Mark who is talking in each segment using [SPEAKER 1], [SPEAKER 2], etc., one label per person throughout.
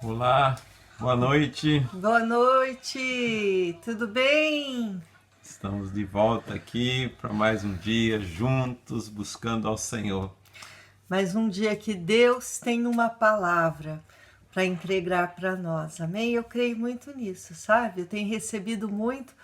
[SPEAKER 1] Olá, boa noite.
[SPEAKER 2] Boa noite, tudo bem?
[SPEAKER 1] Estamos de volta aqui para mais um dia juntos buscando ao Senhor.
[SPEAKER 2] Mais um dia que Deus tem uma palavra para entregar para nós, amém? Eu creio muito nisso, sabe? Eu tenho recebido muito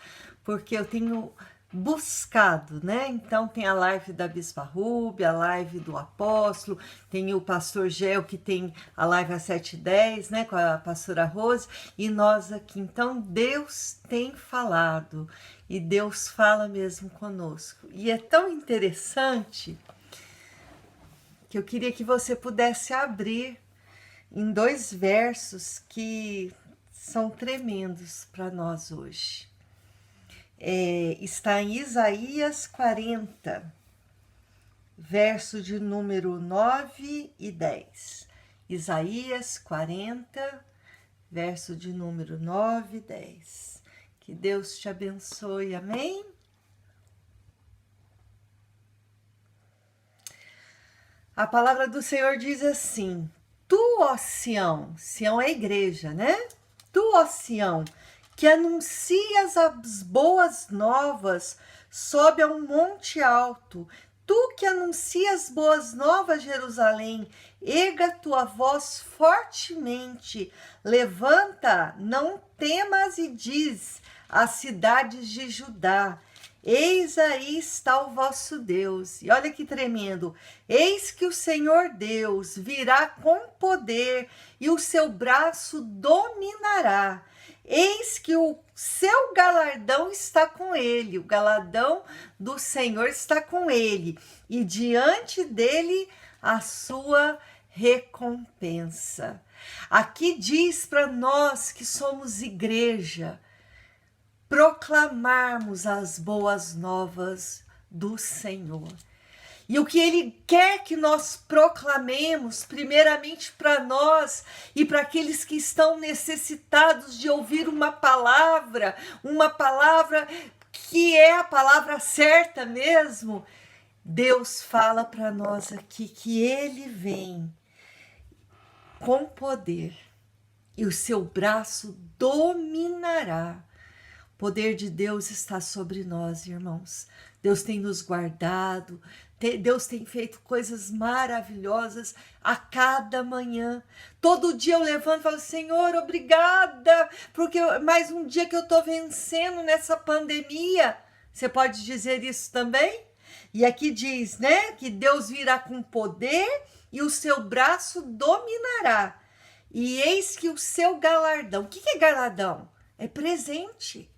[SPEAKER 2] porque eu tenho buscado, né? Então tem a live da Bispa Rúbia, a live do Apóstolo, tem o Pastor Gel que tem a live às 7h10, né? Com a Pastora Rose, e nós aqui. Então Deus tem falado e Deus fala mesmo conosco. E é tão interessante que eu queria que você pudesse abrir em 2 versos que são tremendos para nós hoje. Está em Isaías 40, verso de número 9 e 10. Isaías 40, verso de número 9 e 10. Que Deus te abençoe, amém? A palavra do Senhor diz assim: Tu, ó Sião, Sião é a igreja, né? Tu, ó Sião, que anuncias as boas novas, sobe a um monte alto. Tu que anuncias boas novas, Jerusalém, erga tua voz fortemente, levanta, não temas e diz às cidades de Judá: eis aí está o vosso Deus. E olha que tremendo. Eis que o Senhor Deus virá com poder e o seu braço dominará. Eis que o seu galardão está com ele, o galardão do Senhor está com ele, e diante dele a sua recompensa. Aqui diz para nós que somos igreja, proclamarmos as boas novas do Senhor. E o que Ele quer que nós proclamemos, primeiramente para nós e para aqueles que estão necessitados de ouvir uma palavra que é a palavra certa mesmo. Deus fala para nós aqui que Ele vem com poder e o seu braço dominará. O poder de Deus está sobre nós, irmãos. Deus tem nos guardado, Deus tem feito coisas maravilhosas a cada manhã. Todo dia eu levanto e falo: Senhor, obrigada, porque mais um dia que eu estou vencendo nessa pandemia. Você pode dizer isso também? E aqui diz, né, que Deus virá com poder e o seu braço dominará. E eis que o seu galardão, o que é galardão? É presente.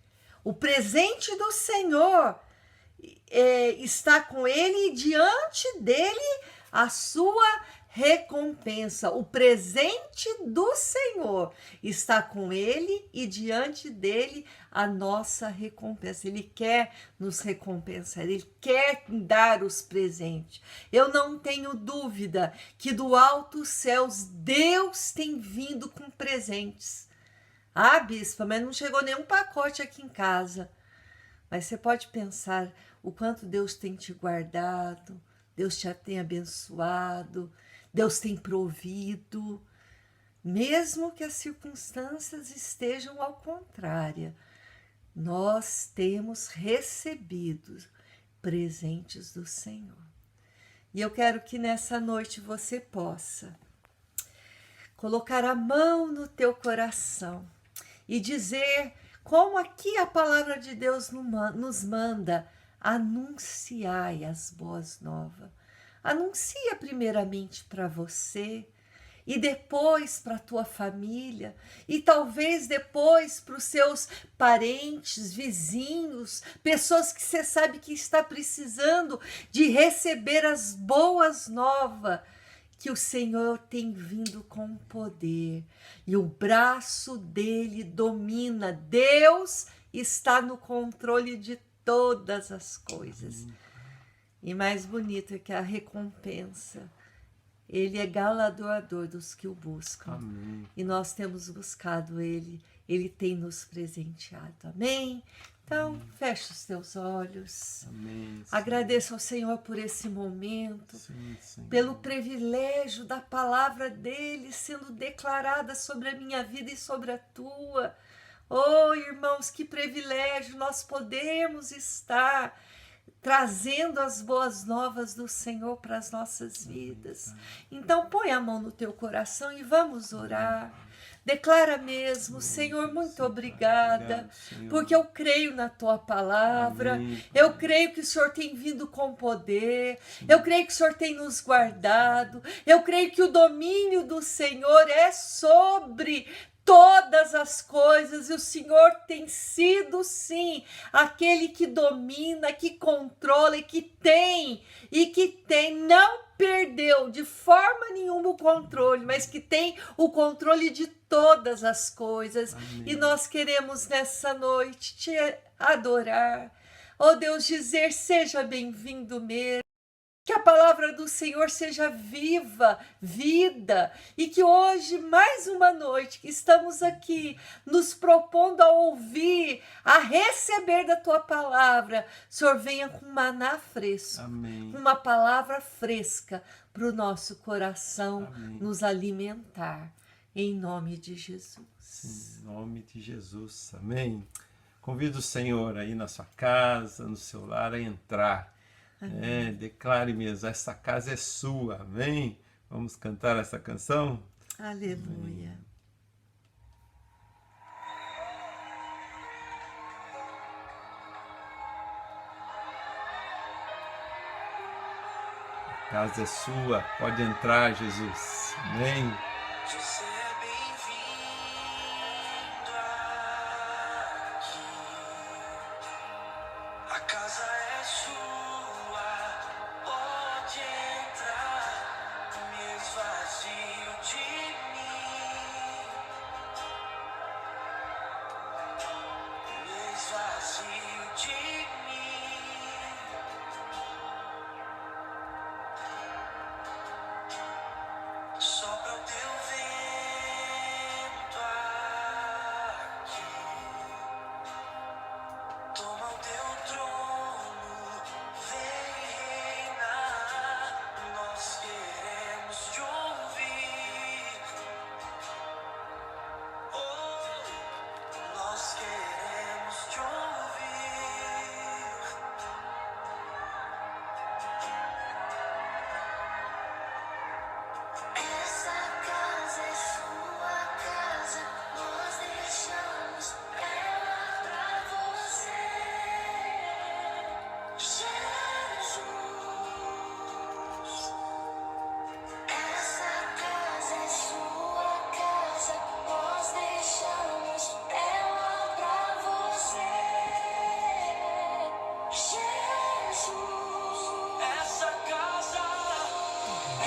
[SPEAKER 2] O presente do Senhor está com ele e diante dele a sua recompensa. O presente do Senhor está com ele e diante dele a nossa recompensa. Ele quer nos recompensar, ele quer dar os presentes. Eu não tenho dúvida que do alto céus Deus tem vindo com presentes. Ah, bispa, mas não chegou nenhum pacote aqui em casa. Mas você pode pensar o quanto Deus tem te guardado, Deus te tem abençoado, Deus tem provido, mesmo que as circunstâncias estejam ao contrário. Nós temos recebido presentes do Senhor. E eu quero que nessa noite você possa colocar a mão no teu coração e dizer, como aqui a palavra de Deus nos manda: anunciai as boas novas. Anuncia primeiramente para você e depois para a tua família e talvez depois para os seus parentes, vizinhos, pessoas que você sabe que está precisando de receber as boas novas, que o Senhor tem vindo com poder e o braço dele domina. Deus está no controle de todas as coisas. E mais bonito é que a recompensa, ele é galardoador dos que o buscam.
[SPEAKER 1] Amém.
[SPEAKER 2] E nós temos buscado ele tem nos presenteado. Amém? Então, feche os teus olhos.
[SPEAKER 1] Amém.
[SPEAKER 2] Agradeça ao Senhor por esse momento,
[SPEAKER 1] Sim, Senhor.
[SPEAKER 2] pelo privilégio da palavra dele sendo declarada sobre a minha vida e sobre a tua. Oh, irmãos, que privilégio nós podemos estar trazendo as boas novas do Senhor para as nossas vidas. Então, põe a mão no teu coração e vamos orar. Declara mesmo, Senhor, muito obrigada, porque eu creio na tua palavra, eu creio que o Senhor tem vindo com poder, eu creio que o Senhor tem nos guardado, eu creio que o domínio do Senhor é sobre todas as coisas, e o Senhor tem sido, sim, aquele que domina, que controla e que não perdeu de forma nenhuma o controle, mas que tem o controle de todas as coisas. Amém. E nós queremos nessa noite te adorar. Oh Deus, dizer seja bem-vindo mesmo. Que a palavra do Senhor seja viva, vida, e que hoje, mais uma noite, que estamos aqui, nos propondo a ouvir, a receber da tua palavra, o Senhor venha com maná fresco, amém, uma palavra fresca para o nosso coração, amém, nos alimentar, em nome de Jesus.
[SPEAKER 1] Sim, em nome de Jesus, amém. Convido o Senhor aí na sua casa, no seu lar, a entrar. Declare mesmo, essa casa é sua, amém? Vamos cantar essa canção?
[SPEAKER 2] Aleluia. Amém.
[SPEAKER 1] A casa é sua, pode entrar, Jesus, amém?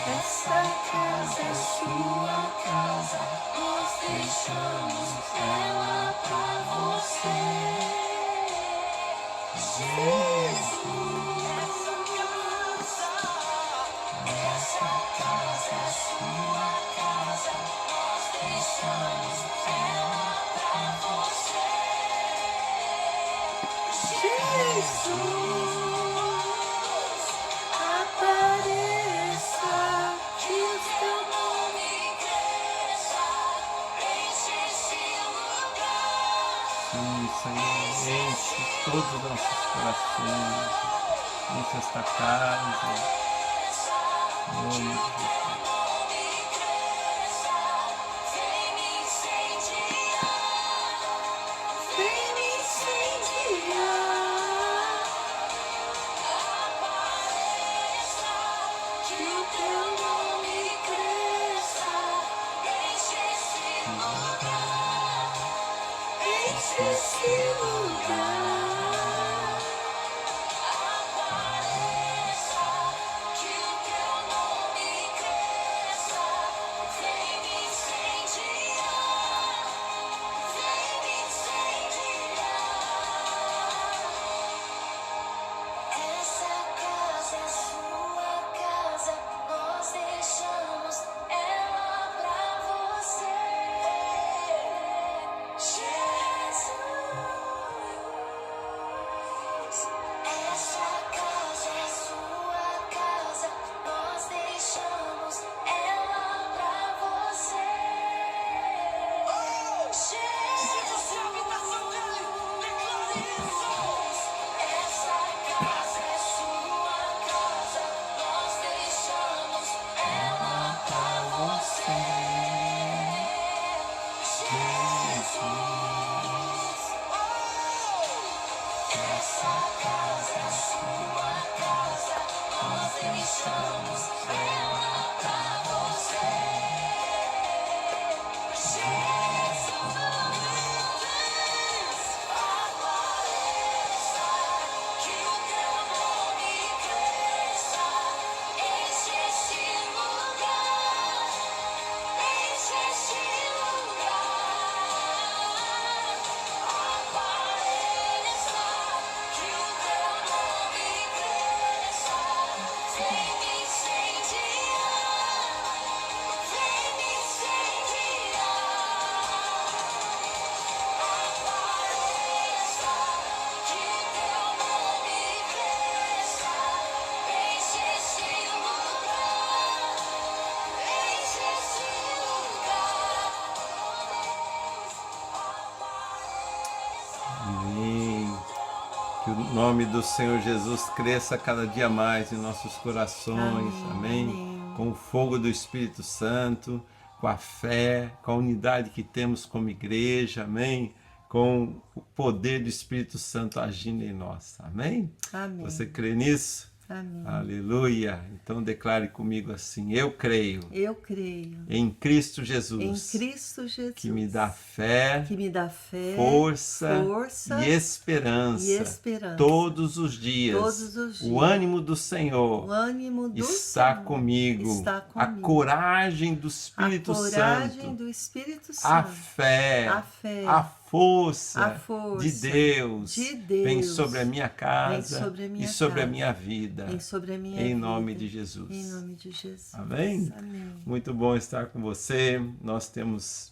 [SPEAKER 2] Essa casa é sua casa, nós deixamos ela pra você. Jesus, essa casa é sua casa, nós deixamos ela pra você. Jesus, apareça. Que o teu nome cresça, enche esse lugar.
[SPEAKER 1] Sim, Senhor, enche todos os nossos corações, enche esta casa, em nome de Jesus.
[SPEAKER 2] Esse lugar apareça, que o teu nome cresça, vem me incendiar, vem me incendiar. Essa casa é sua casa, nós deixamos ela pra você. Jesus.
[SPEAKER 1] Amém. Que o nome do Senhor Jesus cresça cada dia mais em nossos corações. Amém. Com o fogo do Espírito Santo, com a fé, com a unidade que temos como igreja. Amém. Com o poder do Espírito Santo agindo em nós. Amém.
[SPEAKER 2] Amém.
[SPEAKER 1] Você crê nisso?
[SPEAKER 2] Amém.
[SPEAKER 1] Aleluia. Então declare comigo assim: eu creio.
[SPEAKER 2] Eu creio.
[SPEAKER 1] Em Cristo Jesus.
[SPEAKER 2] Em Cristo Jesus.
[SPEAKER 1] Que me dá fé.
[SPEAKER 2] Que me dá fé.
[SPEAKER 1] Força e esperança.
[SPEAKER 2] E esperança.
[SPEAKER 1] Todos os dias.
[SPEAKER 2] Todos os dias.
[SPEAKER 1] O ânimo do Senhor.
[SPEAKER 2] O ânimo do
[SPEAKER 1] está
[SPEAKER 2] Senhor
[SPEAKER 1] comigo.
[SPEAKER 2] Está comigo.
[SPEAKER 1] A coragem do Espírito Santo.
[SPEAKER 2] A coragem do Espírito Santo.
[SPEAKER 1] A fé.
[SPEAKER 2] A fé.
[SPEAKER 1] A força,
[SPEAKER 2] a força
[SPEAKER 1] de Deus,
[SPEAKER 2] de Deus
[SPEAKER 1] vem sobre a minha casa
[SPEAKER 2] e
[SPEAKER 1] sobre a minha vida.
[SPEAKER 2] Em
[SPEAKER 1] nome de Jesus.
[SPEAKER 2] Em nome de Jesus.
[SPEAKER 1] Amém?
[SPEAKER 2] Amém.
[SPEAKER 1] Muito bom estar com você. Nós temos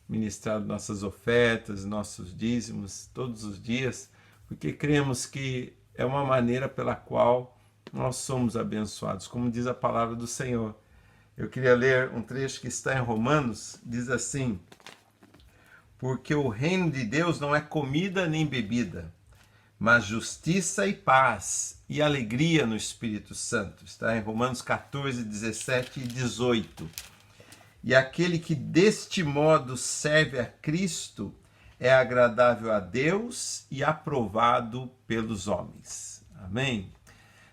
[SPEAKER 1] ministrado nossas ofertas, nossos dízimos todos os dias, porque cremos que é uma maneira pela qual nós somos abençoados, como diz a palavra do Senhor. Eu queria ler um trecho que está em Romanos, diz assim: porque o reino de Deus não é comida nem bebida, mas justiça e paz e alegria no Espírito Santo. Está em Romanos 14, 17 e 18. E aquele que deste modo serve a Cristo é agradável a Deus e aprovado pelos homens. Amém?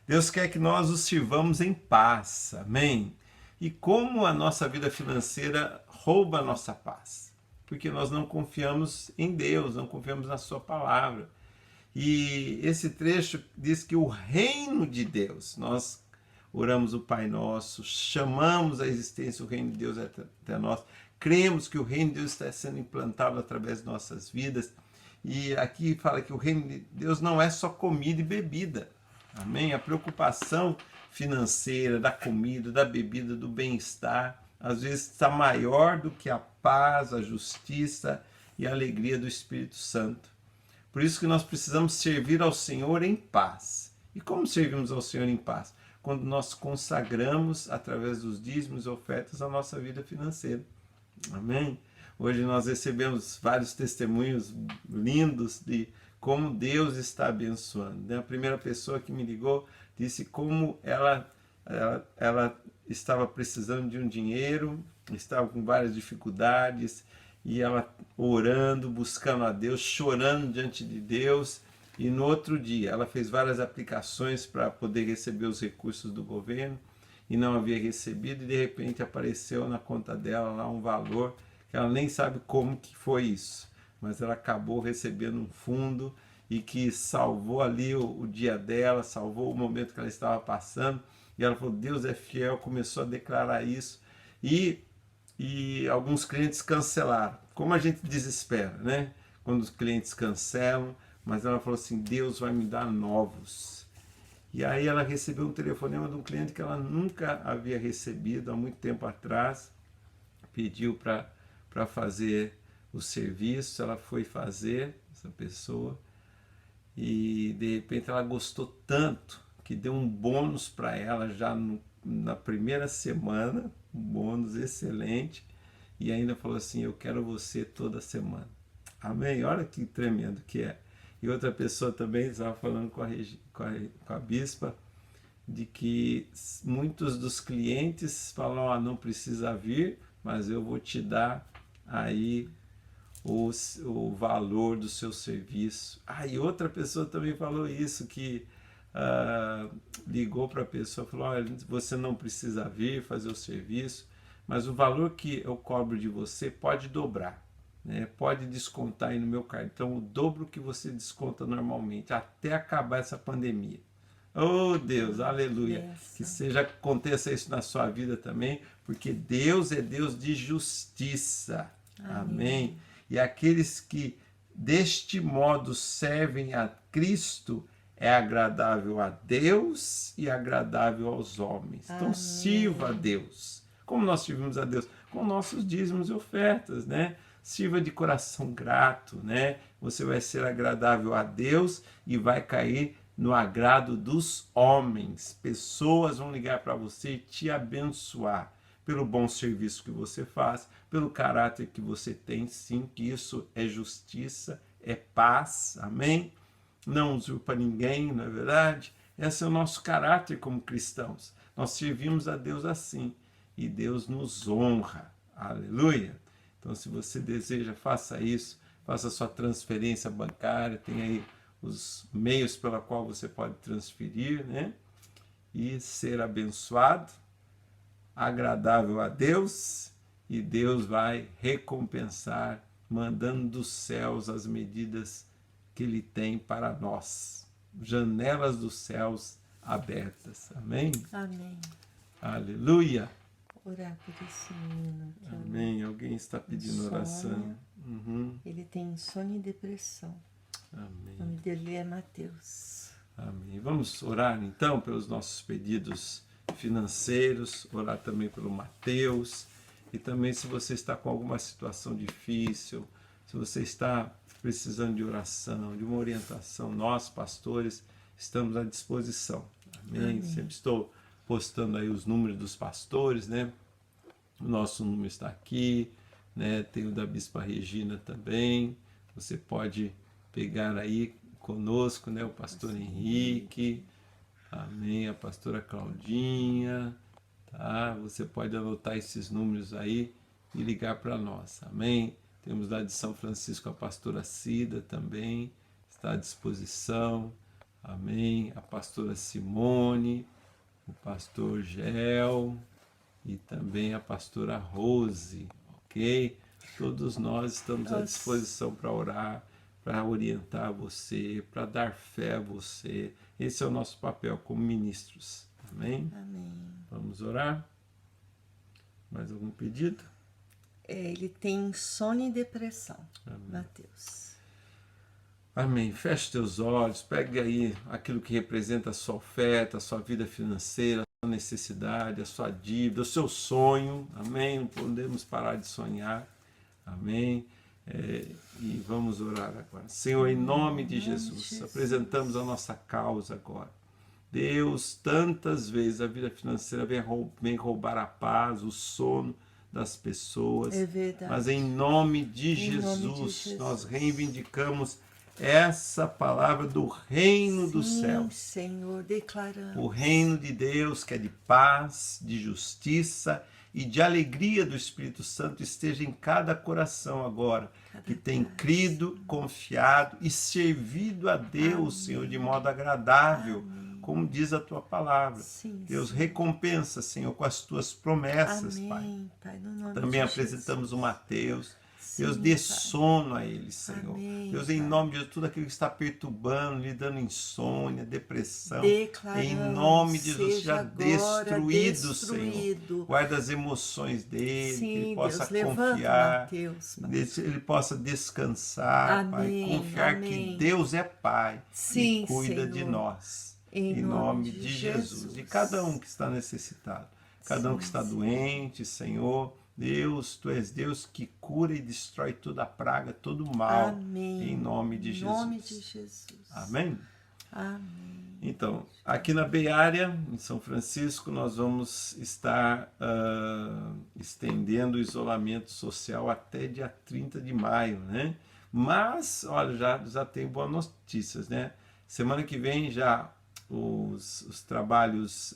[SPEAKER 1] Deus quer que nós o sirvamos em paz. Amém? E como a nossa vida financeira rouba a nossa paz? Porque nós não confiamos em Deus, não confiamos na sua palavra. E esse trecho diz que o reino de Deus, nós oramos o Pai Nosso, chamamos a existência do reino de Deus até nós, cremos que o reino de Deus está sendo implantado através de nossas vidas. E aqui fala que o reino de Deus não é só comida e bebida. Amém? A preocupação financeira, da comida, da bebida, do bem-estar, às vezes está maior do que a paz, a justiça e a alegria do Espírito Santo. Por isso que nós precisamos servir ao Senhor em paz. E como servimos ao Senhor em paz? Quando nós consagramos, através dos dízimos e ofertas, a nossa vida financeira. Amém? Hoje nós recebemos vários testemunhos lindos de como Deus está abençoando. A primeira pessoa que me ligou disse como ela estava precisando de um dinheiro, estava com várias dificuldades, e ela orando, buscando a Deus, chorando diante de Deus, e no outro dia ela fez várias aplicações para poder receber os recursos do governo, e não havia recebido, e de repente apareceu na conta dela lá um valor, que ela nem sabe como que foi isso, mas ela acabou recebendo um fundo, e que salvou ali o dia dela, salvou o momento que ela estava passando. E ela falou: Deus é fiel, começou a declarar isso. E alguns clientes cancelaram. Como a gente desespera, né? Quando os clientes cancelam. Mas ela falou assim: Deus vai me dar novos. E aí ela recebeu um telefonema de um cliente que ela nunca havia recebido há muito tempo atrás. Pediu para fazer o serviço. Ela foi fazer, essa pessoa. E de repente ela gostou tanto que deu um bônus para ela já na primeira semana, um bônus excelente, e ainda falou assim: eu quero você toda semana. Amém? Olha que tremendo que é. E outra pessoa também estava falando com a bispa, de que muitos dos clientes falam: não precisa vir, mas eu vou te dar aí o valor do seu serviço. E outra pessoa também falou isso, que ligou para a pessoa e falou, olha, você não precisa vir fazer o serviço, mas o valor que eu cobro de você pode dobrar, né? Pode descontar aí no meu cartão o dobro que você desconta normalmente, até acabar essa pandemia. Oh Deus, aleluia, que aconteça isso na sua vida também, porque Deus é Deus de justiça, amém. E aqueles que deste modo servem a Cristo é agradável a Deus e agradável aos homens. Então sirva a Deus. Como nós servimos a Deus? Com nossos dízimos e ofertas, né? Sirva de coração grato, né? Você vai ser agradável a Deus e vai cair no agrado dos homens. Pessoas vão ligar para você e te abençoar pelo bom serviço que você faz, pelo caráter que você tem, sim, que isso é justiça, é paz, amém? Não usurpa ninguém, não é verdade? Esse é o nosso caráter como cristãos. Nós servimos a Deus assim e Deus nos honra, aleluia. Então, se você deseja, faça isso, faça sua transferência bancária, tem aí os meios pela qual você pode transferir, né? E ser abençoado, agradável a Deus, e Deus vai recompensar, mandando dos céus as medidas que Ele tem para nós. Janelas dos céus abertas. Amém?
[SPEAKER 2] Amém.
[SPEAKER 1] Aleluia.
[SPEAKER 2] Orar por esse menino.
[SPEAKER 1] Amém. Alguém está pedindo oração.
[SPEAKER 2] Ele tem insônia e depressão.
[SPEAKER 1] Amém.
[SPEAKER 2] O nome dele é Mateus.
[SPEAKER 1] Amém. Vamos orar então pelos nossos pedidos financeiros, orar também pelo Mateus, e também se você está com alguma situação difícil, se você está precisando de oração, de uma orientação, nós, pastores, estamos à disposição. Amém? Amém. Sempre estou postando aí os números dos pastores, né? O nosso número está aqui, né? Tem o da Bispa Regina também. Você pode pegar aí conosco, né? O pastor Henrique, amém, a pastora Claudinha, tá? Você pode anotar esses números aí e ligar para nós, amém? Temos lá de São Francisco a pastora Cida também, está à disposição, amém? A pastora Simone, o pastor Gel e também a pastora Rose, ok? Todos nós estamos à disposição para orar, para orientar você, para dar fé a você. Esse é o nosso papel como ministros, amém?
[SPEAKER 2] Amém.
[SPEAKER 1] Vamos orar? Mais algum pedido?
[SPEAKER 2] Ele tem insônia e depressão,
[SPEAKER 1] Amém.
[SPEAKER 2] Mateus.
[SPEAKER 1] Amém. Feche teus olhos, pegue aí aquilo que representa a sua oferta, a sua vida financeira, a sua necessidade, a sua dívida, o seu sonho, amém? Não podemos parar de sonhar, amém? E vamos orar agora. Senhor, em nome de Jesus, apresentamos a nossa causa agora. Deus, tantas vezes a vida financeira vem roubar a paz, o sono das pessoas.
[SPEAKER 2] É verdade.
[SPEAKER 1] Mas em nome de Jesus, nós reivindicamos essa palavra do reino dos céus.
[SPEAKER 2] Senhor, declaramos.
[SPEAKER 1] O reino de Deus, que é de paz, de justiça e de alegria do Espírito Santo, esteja em cada coração agora, que tem crido, confiado e servido a Deus, Senhor, de modo agradável, como diz a tua palavra. Deus, recompensa, Senhor, com as tuas promessas, Pai. Também apresentamos o Mateus. Deus, dê sono a ele, Senhor.
[SPEAKER 2] Amém,
[SPEAKER 1] Deus, em nome de Jesus, tudo aquilo que está perturbando, lhe dando insônia, depressão, em nome de Jesus, seja destruído, Senhor. Guarda as emoções dele, que ele possa confiar,
[SPEAKER 2] Mateus.
[SPEAKER 1] Ele possa descansar, Pai, confiar que Deus é Pai e cuida de nós. Em nome de Jesus. E cada um que está necessitado, cada um que está doente, Senhor, Deus, Tu és Deus que cura e destrói toda a praga, todo o mal.
[SPEAKER 2] Amém.
[SPEAKER 1] Em nome de Jesus.
[SPEAKER 2] Em nome de Jesus.
[SPEAKER 1] Amém?
[SPEAKER 2] Amém.
[SPEAKER 1] Então, aqui na Bay Area, em São Francisco, nós vamos estar estendendo o isolamento social até dia 30 de maio, né? Mas, olha, já tem boas notícias, né? Semana que vem já os trabalhos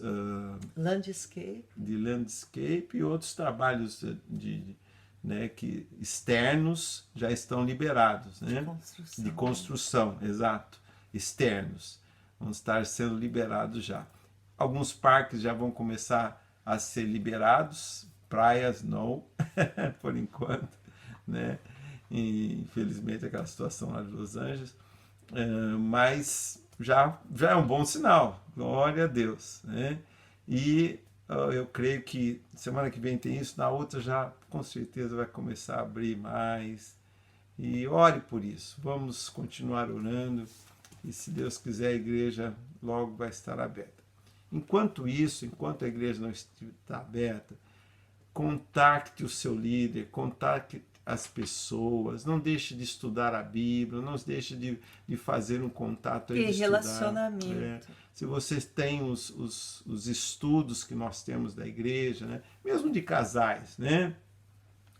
[SPEAKER 1] de landscape e outros trabalhos externos já estão liberados, né? De construção, exato, externos. vão estar sendo liberados já. Alguns parques já vão começar a ser liberados, praias não, por enquanto, né? E, infelizmente aquela situação lá de Los Angeles, mas já é um bom sinal, glória a Deus, né? E eu creio que semana que vem tem isso, na outra já com certeza vai começar a abrir mais. E ore por isso, vamos continuar orando e se Deus quiser a igreja logo vai estar aberta. Enquanto isso, enquanto a igreja não está aberta, contacte o seu líder, contacte as pessoas, não deixe de estudar a Bíblia, não deixe de fazer um contato aí,
[SPEAKER 2] E
[SPEAKER 1] de
[SPEAKER 2] relacionamento.
[SPEAKER 1] se vocês têm os estudos que nós temos da igreja, né? Mesmo de casais, né?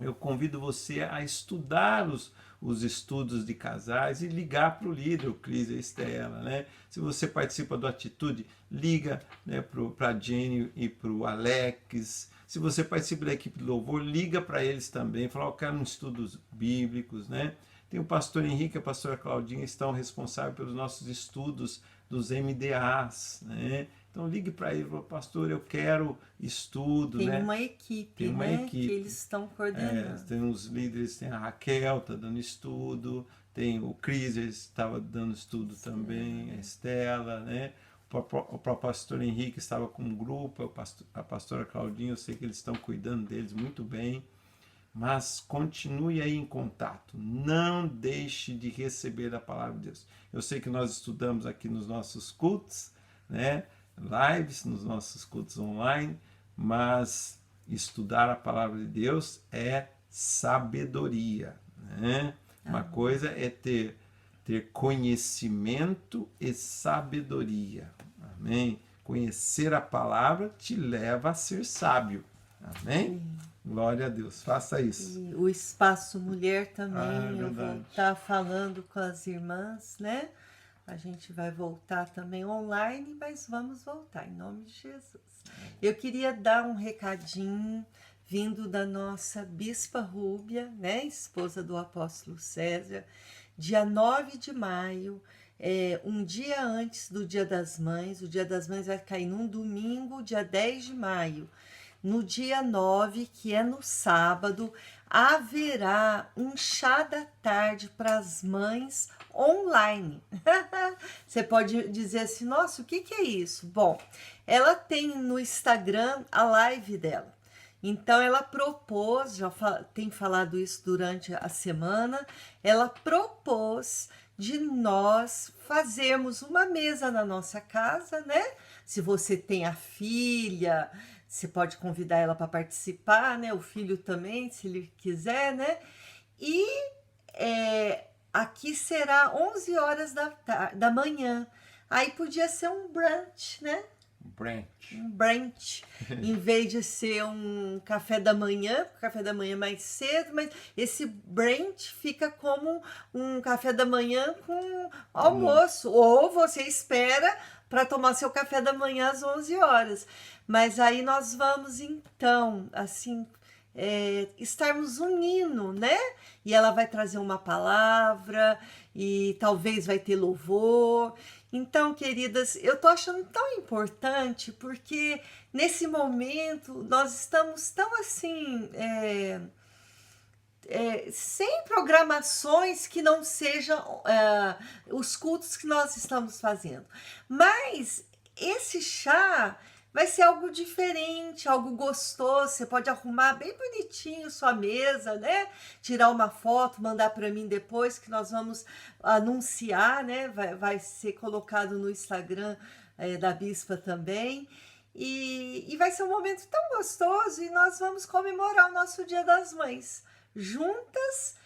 [SPEAKER 1] Eu convido você a estudar os estudos de casais e ligar para o líder, o Cris e a Estela, né? Se você participa do Atitude, liga, né, para a Jenny e para o Alex. Se você participa da equipe de louvor, liga para eles também, fala, eu quero uns estudos bíblicos, né? Tem o pastor Henrique e a pastora Claudinha, estão responsáveis pelos nossos estudos dos MDAs, né? Então ligue para ele e fala, pastor, eu quero estudo,
[SPEAKER 2] Tem
[SPEAKER 1] né?
[SPEAKER 2] uma equipe,
[SPEAKER 1] Tem uma
[SPEAKER 2] né?
[SPEAKER 1] equipe.
[SPEAKER 2] Que eles estão coordenando.
[SPEAKER 1] Tem os líderes, tem a Raquel, está dando estudo, tem o Cris, estava dando estudo também, a Estela, né? O próprio pastor Henrique estava com um grupo, a pastora Claudinha, eu sei que eles estão cuidando deles muito bem, mas continue aí em contato, não deixe de receber a palavra de Deus. Eu sei que nós estudamos aqui nos nossos cultos, né? Lives, nos nossos cultos online, mas estudar a palavra de Deus é sabedoria, né? Uma coisa é ter conhecimento e sabedoria, amém? Conhecer a palavra te leva a ser sábio, amém? Sim. Glória a Deus, faça isso.
[SPEAKER 2] E o Espaço Mulher também, eu
[SPEAKER 1] verdade.
[SPEAKER 2] vou estar falando com as irmãs, né? A gente vai voltar também online, mas vamos voltar, em nome de Jesus. Eu queria dar um recadinho vindo da nossa Bispa Rúbia, né, esposa do apóstolo César, dia 9 de maio, um dia antes do Dia das Mães. O Dia das Mães vai cair num domingo, dia 10 de maio. No dia 9, que é no sábado, haverá um chá da tarde para as mães online. Você pode dizer assim, nossa, o que é isso? Bom, ela tem no Instagram a live dela. Então ela propôs, tem falado isso durante a semana, ela propôs de nós fazermos uma mesa na nossa casa, né? Se você tem a filha, você pode convidar ela para participar, né? O filho também, se ele quiser, né? E aqui será 11 horas da manhã. Aí podia ser um brunch, né? Um brunch. Em vez de ser um café da manhã, café da manhã mais cedo, mas esse brunch fica como um café da manhã com almoço. Ou você espera para tomar seu café da manhã às 11 horas. Mas aí nós vamos, então, assim, estarmos unindo, né? E ela vai trazer uma palavra e talvez vai ter louvor. Então, queridas, eu tô achando tão importante porque nesse momento nós estamos tão assim, sem programações que não sejam os cultos que nós estamos fazendo. Mas esse chá vai ser algo diferente, algo gostoso. Você pode arrumar bem bonitinho sua mesa, né? Tirar uma foto, mandar para mim depois, que nós vamos anunciar, né? Vai ser colocado no Instagram da Bispa também. E vai ser um momento tão gostoso e nós vamos comemorar o nosso Dia das Mães juntas,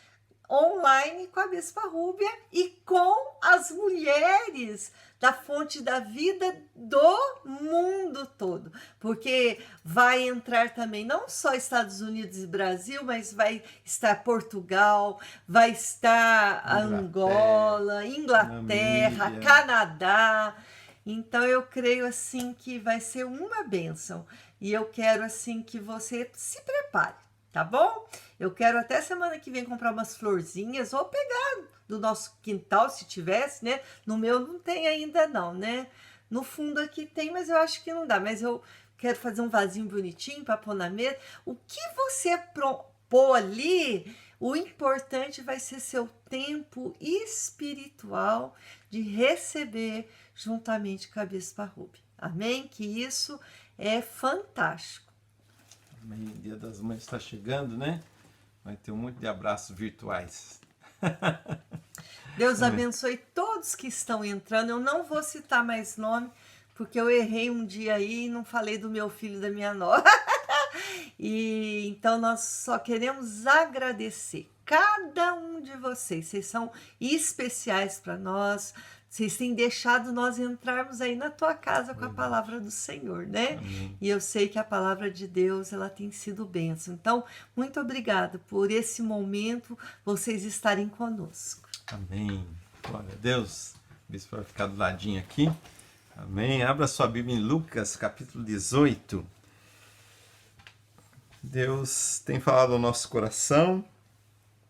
[SPEAKER 2] online, com a Bispa Rúbia e com as mulheres da Fonte da Vida do mundo todo, porque vai entrar também não só Estados Unidos e Brasil, mas vai estar Portugal, vai estar Angola, Inglaterra, Namíbia, Canadá. Então eu creio assim que vai ser uma bênção e eu quero assim que você se prepare. Tá bom? Eu quero até semana que vem comprar umas florzinhas ou pegar do nosso quintal, se tivesse, né? No meu não tem ainda não, né? No fundo aqui tem, mas eu acho que não dá. Mas eu quero fazer um vasinho bonitinho para pôr na mesa. O que você pôr ali, o importante vai ser seu tempo espiritual de receber juntamente com a Bispa Ruby. Amém? Que isso é fantástico.
[SPEAKER 1] Amém. Dia das Mães está chegando, né? Vai ter um monte de abraços virtuais.
[SPEAKER 2] Deus abençoe todos que estão entrando. Eu não vou citar mais nome, porque eu errei um dia aí e não falei do meu filho e da minha nora. E então nós só queremos agradecer cada um de vocês. Vocês são especiais para nós. Vocês têm deixado nós entrarmos aí na tua casa com a palavra do Senhor, né?
[SPEAKER 1] Amém.
[SPEAKER 2] E eu sei que a palavra de Deus, ela tem sido bênção. Então, muito obrigada por esse momento, vocês estarem conosco.
[SPEAKER 1] Amém. Glória a Deus. O bispo vai ficar do ladinho aqui. Amém. Abra sua Bíblia em Lucas, capítulo 18. Deus tem falado ao nosso coração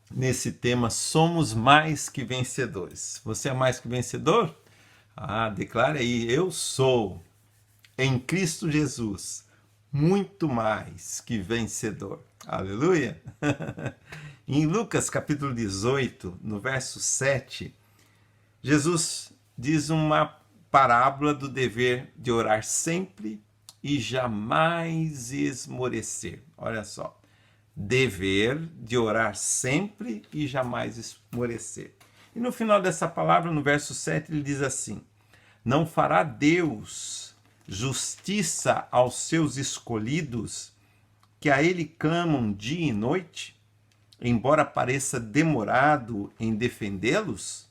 [SPEAKER 1] nesse tema, somos mais que vencedores. Você é mais que vencedor? Declare aí, eu sou em Cristo Jesus muito mais que vencedor. Aleluia! Em Lucas capítulo 18, no verso 7, Jesus diz uma parábola do dever de orar sempre e jamais esmorecer. Olha só, dever de orar sempre e jamais esmorecer. E no final dessa palavra, no verso 7, ele diz assim: não fará Deus justiça aos seus escolhidos, que a ele clamam dia e noite, embora pareça demorado em defendê-los?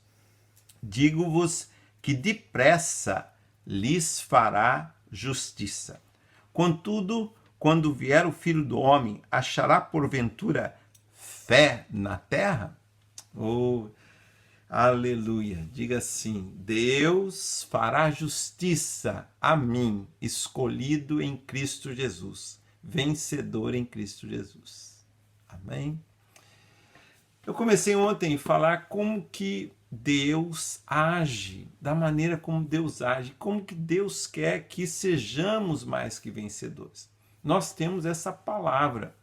[SPEAKER 1] Digo-vos que depressa lhes fará justiça. Contudo, quando vier o Filho do Homem, achará porventura fé na terra? Oh, aleluia! Diga assim: Deus fará justiça a mim, escolhido em Cristo Jesus, vencedor em Cristo Jesus. Amém? Eu comecei ontem a falar como que Deus age, da maneira como Deus age, como que Deus quer que sejamos mais que vencedores. Nós temos essa palavra,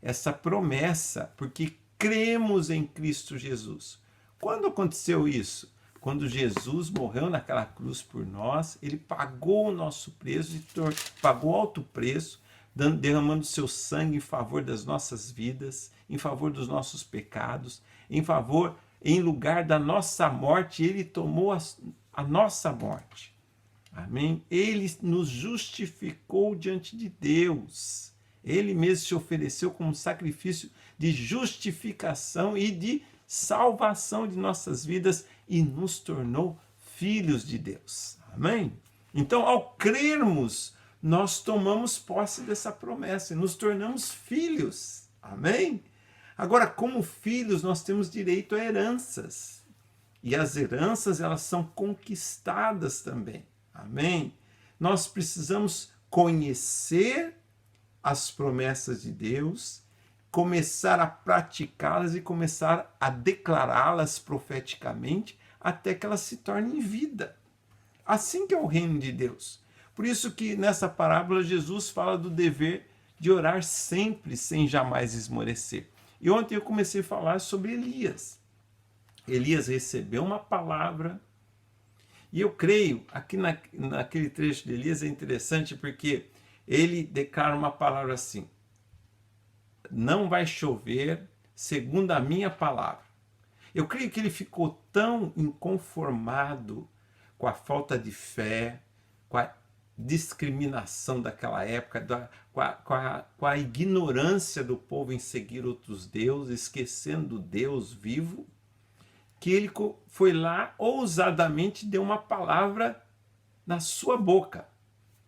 [SPEAKER 1] essa promessa, porque cremos em Cristo Jesus. Quando aconteceu isso? Quando Jesus morreu naquela cruz por nós, ele pagou o nosso preço, pagou alto preço, derramando seu sangue em favor das nossas vidas, em favor dos nossos pecados, em lugar da nossa morte, ele tomou a nossa morte. Amém? Ele nos justificou diante de Deus. Ele mesmo se ofereceu como sacrifício de justificação e de salvação de nossas vidas e nos tornou filhos de Deus. Amém? Então, ao crermos, nós tomamos posse dessa promessa e nos tornamos filhos. Amém? Agora, como filhos, nós temos direito a heranças. E as heranças, elas são conquistadas também. Amém? Nós precisamos conhecer as promessas de Deus, começar a praticá-las e começar a declará-las profeticamente até que elas se tornem vida. Assim que é o reino de Deus. Por isso que nessa parábola Jesus fala do dever de orar sempre sem jamais esmorecer. E ontem eu comecei a falar sobre Elias. Elias recebeu uma palavra. E eu creio, aqui naquele trecho de Elias é interessante porque ele declara uma palavra assim: não vai chover segundo a minha palavra. Eu creio que ele ficou tão inconformado com a falta de fé, com a discriminação daquela época, com a ignorância do povo em seguir outros deuses, esquecendo o Deus vivo, que ele foi lá, ousadamente deu uma palavra na sua boca: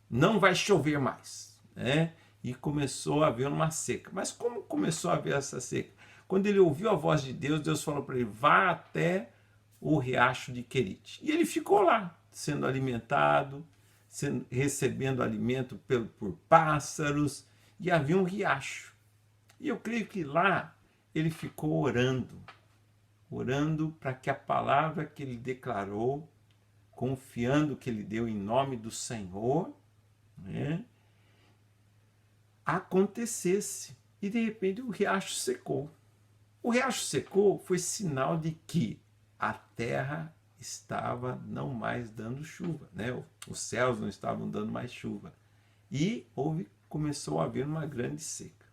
[SPEAKER 1] não vai chover mais, né? E começou a haver uma seca. Mas como começou a haver essa seca? Quando ele ouviu a voz de Deus, Deus falou para ele: vá até o riacho de Querite. E ele ficou lá, sendo alimentado, recebendo alimento por pássaros, e havia um riacho. E eu creio que lá ele ficou orando orando para que a palavra que ele declarou, confiando que ele deu em nome do Senhor, né, acontecesse. E de repente o riacho secou. O riacho secou foi sinal de que a terra estava não mais dando chuva, né? Os céus não estavam dando mais chuva. E começou a haver uma grande seca.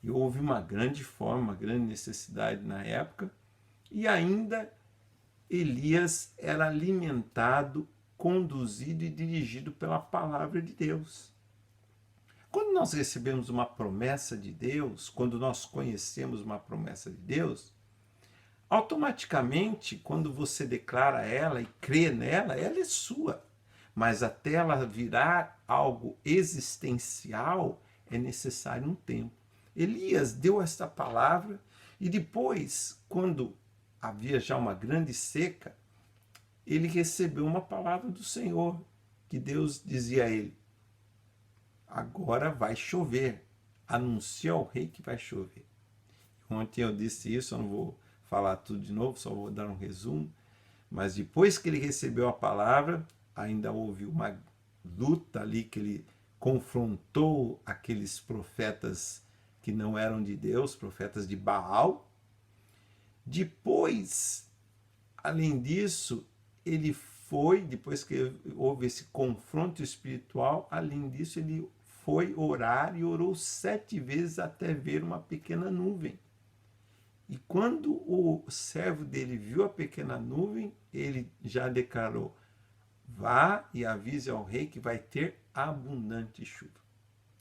[SPEAKER 1] E houve uma grande fome, uma grande necessidade na época. E ainda Elias era alimentado, conduzido e dirigido pela palavra de Deus. Quando nós recebemos uma promessa de Deus, quando nós conhecemos uma promessa de Deus, automaticamente, quando você declara ela e crê nela, ela é sua. Mas até ela virar algo existencial, é necessário um tempo. Elias deu esta palavra e depois, quando havia já uma grande seca, ele recebeu uma palavra do Senhor, que Deus dizia a ele: agora vai chover, anuncia ao rei que vai chover. Ontem eu disse isso, eu não vou falar tudo de novo, só vou dar um resumo. Mas depois que ele recebeu a palavra, ainda houve uma luta ali, que ele confrontou aqueles profetas que não eram de Deus, profetas de Baal. Depois, além disso, ele foi, depois que houve esse confronto espiritual, além disso, ele foi orar e orou 7 vezes até ver uma pequena nuvem. E quando o servo dele viu a pequena nuvem, ele já declarou: vá e avise ao rei que vai ter abundante chuva.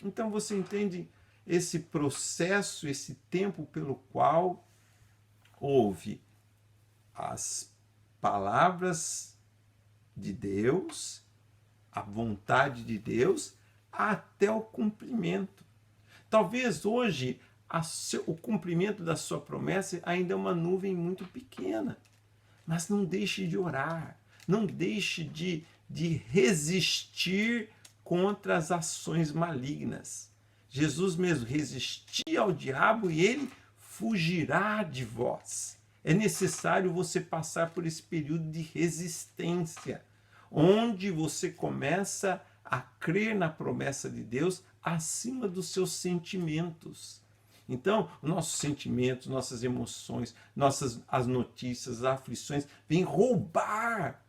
[SPEAKER 1] Então você entende esse processo, esse tempo pelo qual houve as palavras de Deus, a vontade de Deus, até o cumprimento. Talvez hoje o cumprimento da sua promessa ainda é uma nuvem muito pequena, mas não deixe de orar, não deixe de resistir contra as ações malignas. Jesus mesmo resistia ao diabo e ele fugirá de vós. É necessário você passar por esse período de resistência, onde você começa a crer na promessa de Deus acima dos seus sentimentos. Então, nossos sentimentos, nossas emoções, as notícias, as aflições, vêm roubar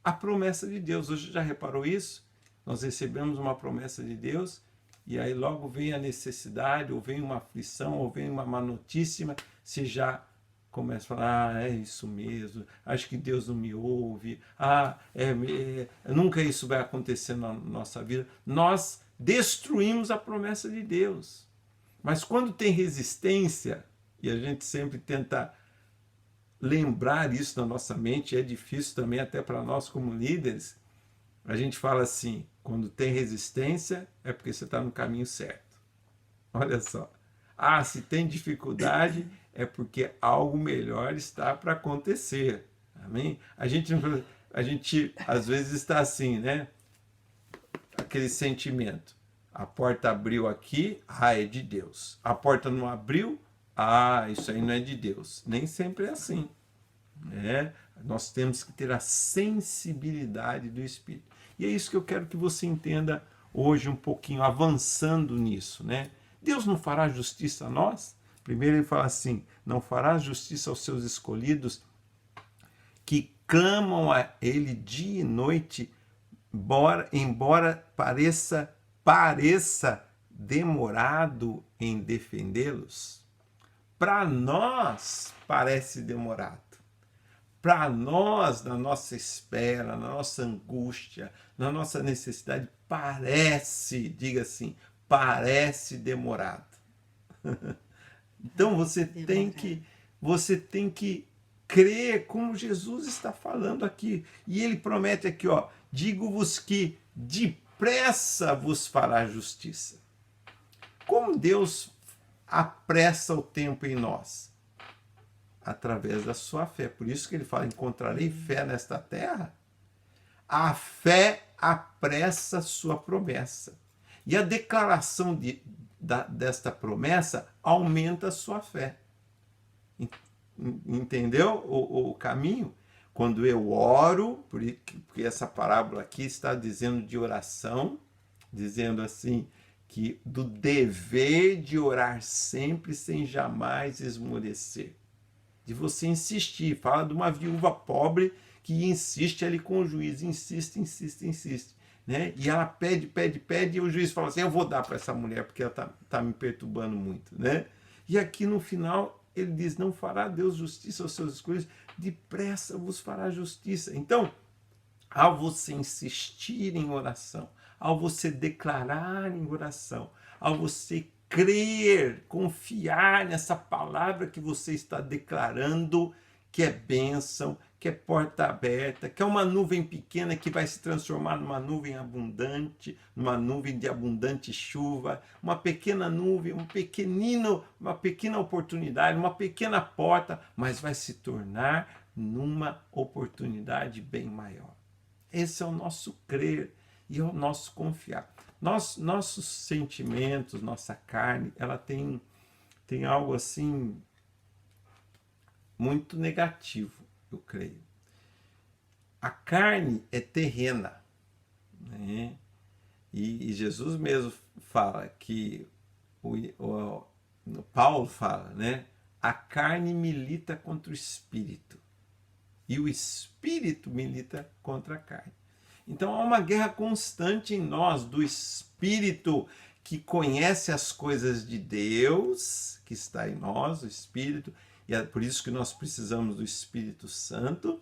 [SPEAKER 1] a promessa de Deus. Hoje já reparou isso? Nós recebemos uma promessa de Deus e aí logo vem a necessidade, ou vem uma aflição, ou vem uma má notícia, você já começa a falar: é isso mesmo, acho que Deus não me ouve, nunca isso vai acontecer na nossa vida. Nós destruímos a promessa de Deus. Mas quando tem resistência, e a gente sempre tenta lembrar isso na nossa mente, é difícil também até para nós como líderes, a gente fala assim: quando tem resistência é porque você está no caminho certo. Olha só. Se tem dificuldade é porque algo melhor está para acontecer. Amém? A gente às vezes está assim, né? Aquele sentimento: a porta abriu aqui, é de Deus. A porta não abriu, isso aí não é de Deus. Nem sempre é assim. Né? Nós temos que ter a sensibilidade do Espírito. E é isso que eu quero que você entenda hoje um pouquinho, avançando nisso, né? Deus não fará justiça a nós? Primeiro ele fala assim: não fará justiça aos seus escolhidos que clamam a ele dia e noite, embora pareça demorado em defendê-los? Para nós parece demorado. Para nós, na nossa espera, na nossa angústia, na nossa necessidade, parece, diga assim, parece demorado. Então você tem que crer como Jesus está falando aqui. E ele promete aqui, digo-vos que depressa vos fará justiça. Como Deus apressa o tempo em nós? Através da sua fé. Por isso que ele fala: encontrarei fé nesta terra. A fé apressa sua promessa. E a declaração desta promessa aumenta a sua fé. Entendeu o caminho? Quando eu oro, porque essa parábola aqui está dizendo de oração, dizendo assim, que do dever de orar sempre sem jamais esmorecer. De você insistir. Fala de uma viúva pobre que insiste ali com o juiz, insiste, insiste, insiste. Né? E ela pede, pede, pede, e o juiz fala assim, eu vou dar para essa mulher, porque ela tá me perturbando muito. Né? E aqui no final ele diz, não fará Deus justiça aos seus escolhidos, depressa vos fará justiça. Então, ao você insistir em oração, ao você declarar em oração, ao você crer, confiar nessa palavra que você está declarando, que é bênção, que é porta aberta, que é uma nuvem pequena que vai se transformar numa nuvem abundante, numa nuvem de abundante chuva, uma pequena nuvem, uma pequena oportunidade, uma pequena porta, mas vai se tornar numa oportunidade bem maior. Esse é o nosso crer e é o nosso confiar. Nossos sentimentos, nossa carne, ela tem algo assim muito negativo, eu creio. A carne é terrena, né? E Jesus mesmo fala que, Paulo fala, né? A carne milita contra o espírito e o espírito milita contra a carne. Então há uma guerra constante em nós do espírito que conhece as coisas de Deus, que está em nós, o espírito, e é por isso que nós precisamos do Espírito Santo,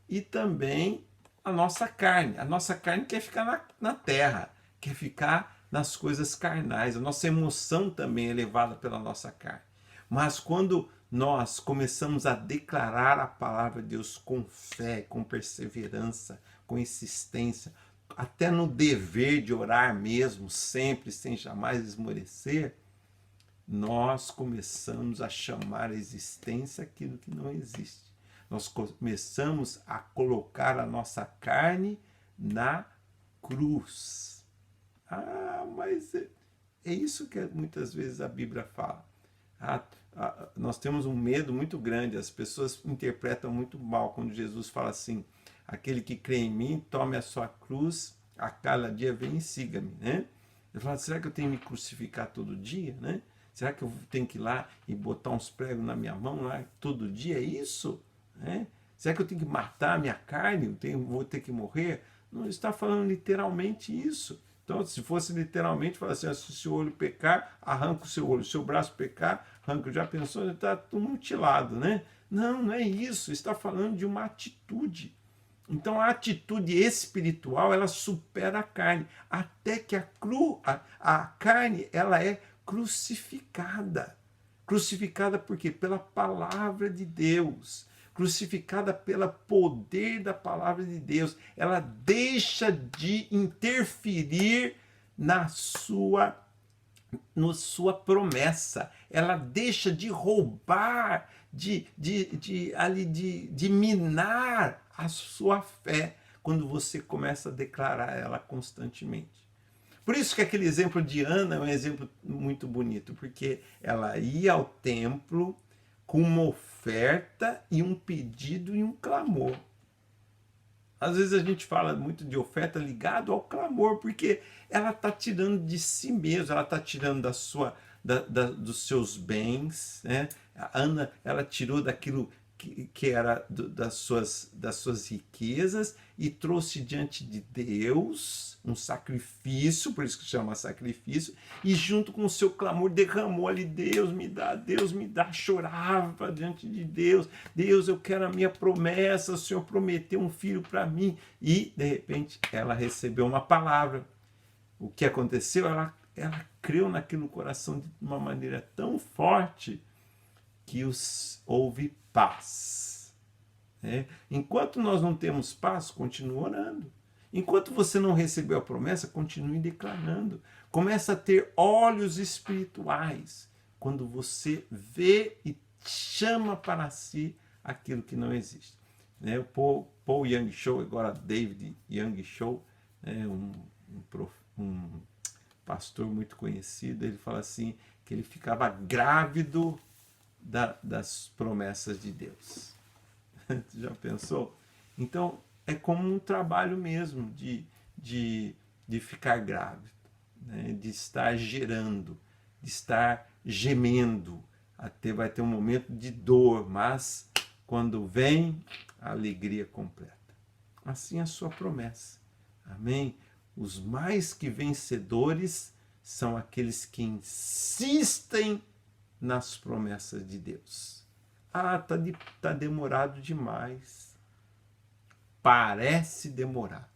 [SPEAKER 1] e também a nossa carne. A nossa carne quer ficar na terra, quer ficar nas coisas carnais. A nossa emoção também é levada pela nossa carne. Mas quando nós começamos a declarar a palavra de Deus com fé, com perseverança, com insistência, até no dever de orar mesmo, sempre, sem jamais esmorecer, nós começamos a chamar a existência aquilo que não existe. Nós começamos a colocar a nossa carne na cruz. Mas é isso que muitas vezes a Bíblia fala. Nós temos um medo muito grande, as pessoas interpretam muito mal quando Jesus fala assim, aquele que crê em mim, tome a sua cruz, a cada dia vem e siga-me. Né? Eu falo, será que eu tenho que me crucificar todo dia? Né? Será que eu tenho que ir lá e botar uns pregos na minha mão lá todo dia? É isso? Né? Será que eu tenho que matar a minha carne? Vou ter que morrer? Não está falando literalmente isso. Então, se fosse literalmente, fala assim, se o seu olho pecar, arranca o seu olho. Se o seu braço pecar, arranca. Já pensou? Está tudo mutilado, né? Não, não é isso. Está falando de uma atitude. Então, a atitude espiritual, ela supera a carne. Até que a carne, ela é crucificada. Crucificada por quê? Pela palavra de Deus. Crucificada pelo poder da palavra de Deus. Ela deixa de interferir na sua promessa. Ela deixa de roubar, de minar a sua fé quando você começa a declarar ela constantemente. Por isso que aquele exemplo de Ana é um exemplo muito bonito, porque ela ia ao templo com uma oferta e um pedido e um clamor. Às vezes a gente fala muito de oferta ligado ao clamor, porque ela está tirando de si mesma, ela está tirando dos seus bens. Né? A Ana, ela tirou daquilo que era das suas riquezas e trouxe diante de Deus um sacrifício, por isso que chama sacrifício, e junto com o seu clamor derramou ali, Deus me dá, chorava diante de Deus, Deus, eu quero a minha promessa, o Senhor prometeu um filho para mim, e de repente ela recebeu uma palavra. O que aconteceu? Ela creu naquilo no coração de uma maneira tão forte que houve paz. Enquanto nós não temos paz, continue orando. Enquanto você não recebeu a promessa, continue declarando. Começa a ter olhos espirituais quando você vê e chama para si aquilo que não existe. O Paul Young Cho, agora David Young Cho, um pastor muito conhecido, ele fala assim, que ele ficava grávido das promessas de Deus. Já pensou? Então, é como um trabalho mesmo de ficar grávido, né? De estar gerando, de estar gemendo. Até vai ter um momento de dor, mas quando vem, a alegria completa. Assim é a sua promessa. Amém? Os mais que vencedores são aqueles que insistem nas promessas de Deus. Ah, tá demorado demais. Parece demorado.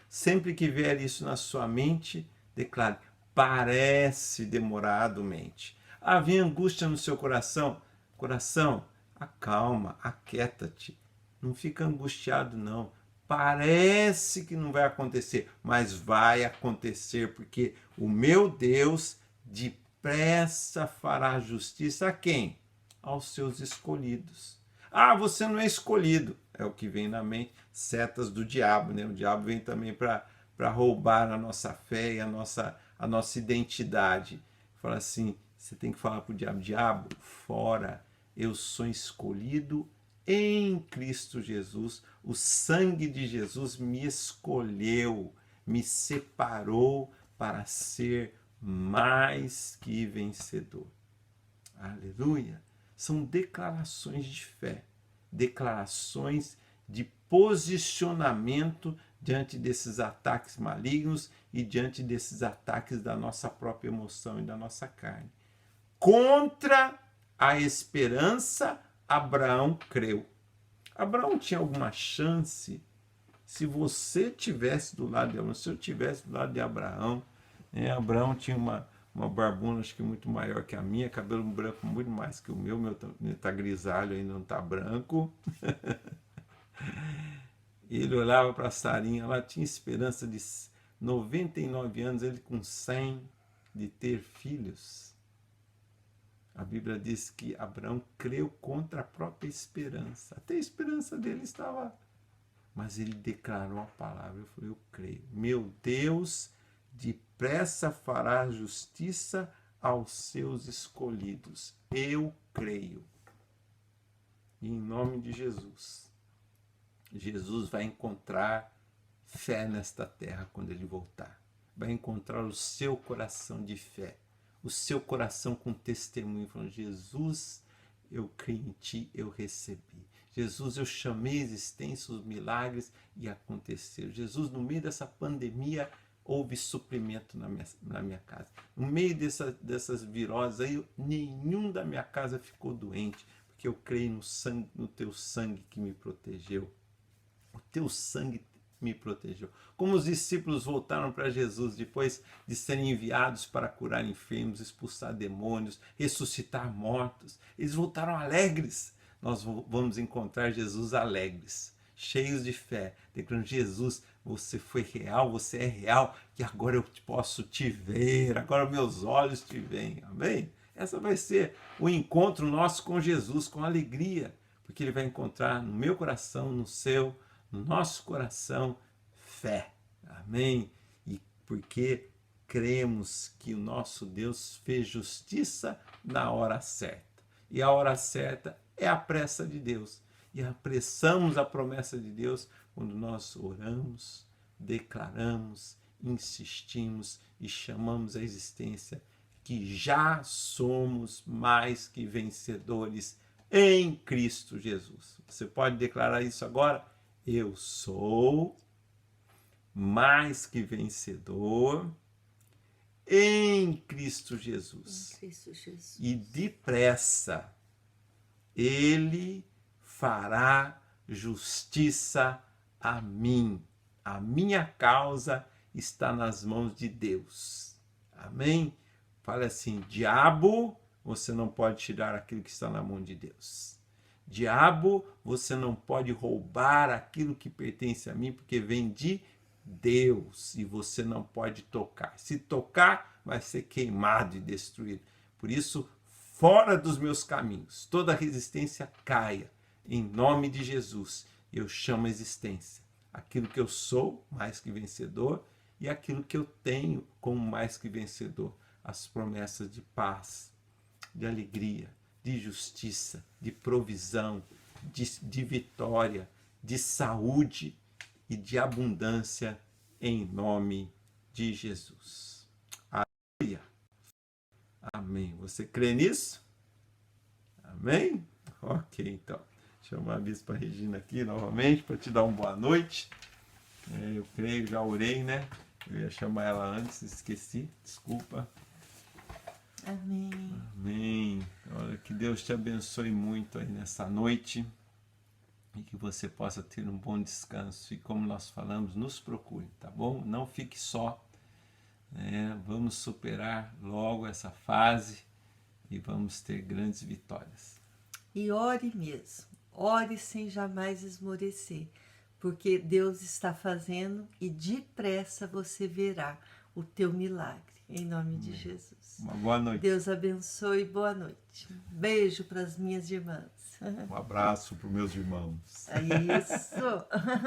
[SPEAKER 1] Sempre que vier isso na sua mente, declare, parece demorado, mente. Havia angústia no seu coração? Coração, acalma, aquieta-te. Não fica angustiado, não. Parece que não vai acontecer, mas vai acontecer, porque o meu Deus depressa fará justiça a quem? Aos seus escolhidos. Ah, você não é escolhido. É o que vem na mente, setas do diabo, né? O diabo vem também para roubar a nossa fé e a nossa identidade. Fala assim, você tem que falar para o diabo, diabo, fora, eu sou escolhido em Cristo Jesus. O sangue de Jesus me escolheu, me separou para ser mais que vencedor. Aleluia! São declarações de fé, declarações de posicionamento diante desses ataques malignos e diante desses ataques da nossa própria emoção e da nossa carne. Contra a esperança, Abraão creu. Abraão tinha alguma chance se você tivesse do lado de Abraão, se eu tivesse do lado de Abraão, né? Abraão tinha uma barbona, acho que muito maior que a minha, cabelo branco muito mais que o meu tá grisalho, ainda não tá branco. Ele olhava para Sarinha, ela tinha esperança de 99 anos, ele com 100, de ter filhos. A Bíblia diz que Abraão creu contra a própria esperança. Até a esperança dele estava... Mas ele declarou a palavra, eu falei, eu creio. Meu Deus depressa fará justiça aos seus escolhidos. Eu creio. E em nome de Jesus, Jesus vai encontrar fé nesta terra quando ele voltar. Vai encontrar o seu coração de fé, o seu coração com testemunho, falando, Jesus, eu creio em ti, eu recebi. Jesus, eu chamei a existência, os milagres e aconteceram. Jesus, no meio dessa pandemia, houve suprimento na minha casa. No meio dessas viroses aí, nenhum da minha casa ficou doente, porque eu creio no teu sangue que me protegeu. O teu sangue me protegeu. Como os discípulos voltaram para Jesus depois de serem enviados para curar enfermos, expulsar demônios, ressuscitar mortos, eles voltaram alegres. Nós vamos encontrar Jesus alegres, cheios de fé, declarando, Jesus, você foi real, você é real, e agora eu posso te ver, agora meus olhos te veem, amém? Essa vai ser o encontro nosso com Jesus, com alegria, porque ele vai encontrar no meu coração, no seu, no nosso coração, fé, amém? E porque cremos que o nosso Deus fez justiça na hora certa, e a hora certa é a pressa de Deus. E apressamos a promessa de Deus quando nós oramos, declaramos, insistimos e chamamos a existência que já somos mais que vencedores em Cristo Jesus. Você pode declarar isso agora? Eu sou mais que vencedor em Cristo Jesus.
[SPEAKER 2] Em Cristo Jesus.
[SPEAKER 1] E depressa ele fará justiça a mim. A minha causa está nas mãos de Deus. Amém? Fala assim, diabo, você não pode tirar aquilo que está na mão de Deus. Diabo, você não pode roubar aquilo que pertence a mim, porque vem de Deus. E você não pode tocar. Se tocar, vai ser queimado e destruído. Por isso, fora dos meus caminhos, toda resistência caia, em nome de Jesus. Eu chamo a existência aquilo que eu sou, mais que vencedor, e aquilo que eu tenho como mais que vencedor, as promessas de paz, de alegria, de justiça, de provisão, de vitória, de saúde e de abundância em nome de Jesus. Aleluia. Amém. Você crê nisso? Amém? Ok, então. Chamar a Bispa Regina aqui novamente para te dar uma boa noite. Eu creio, já orei, né? Eu ia chamar ela antes, esqueci. Desculpa.
[SPEAKER 2] Amém.
[SPEAKER 1] Amém. Olha, que Deus te abençoe muito aí nessa noite e que você possa ter um bom descanso. E como nós falamos, nos procure, tá bom? Não fique só. Vamos superar logo essa fase e vamos ter grandes vitórias.
[SPEAKER 2] E ore mesmo. Ore sem jamais esmorecer, porque Deus está fazendo e depressa você verá o teu milagre. Em nome de Jesus.
[SPEAKER 1] Uma boa noite.
[SPEAKER 2] Deus abençoe e boa noite. Beijo para as minhas irmãs.
[SPEAKER 1] Um abraço para os meus irmãos.
[SPEAKER 2] É isso.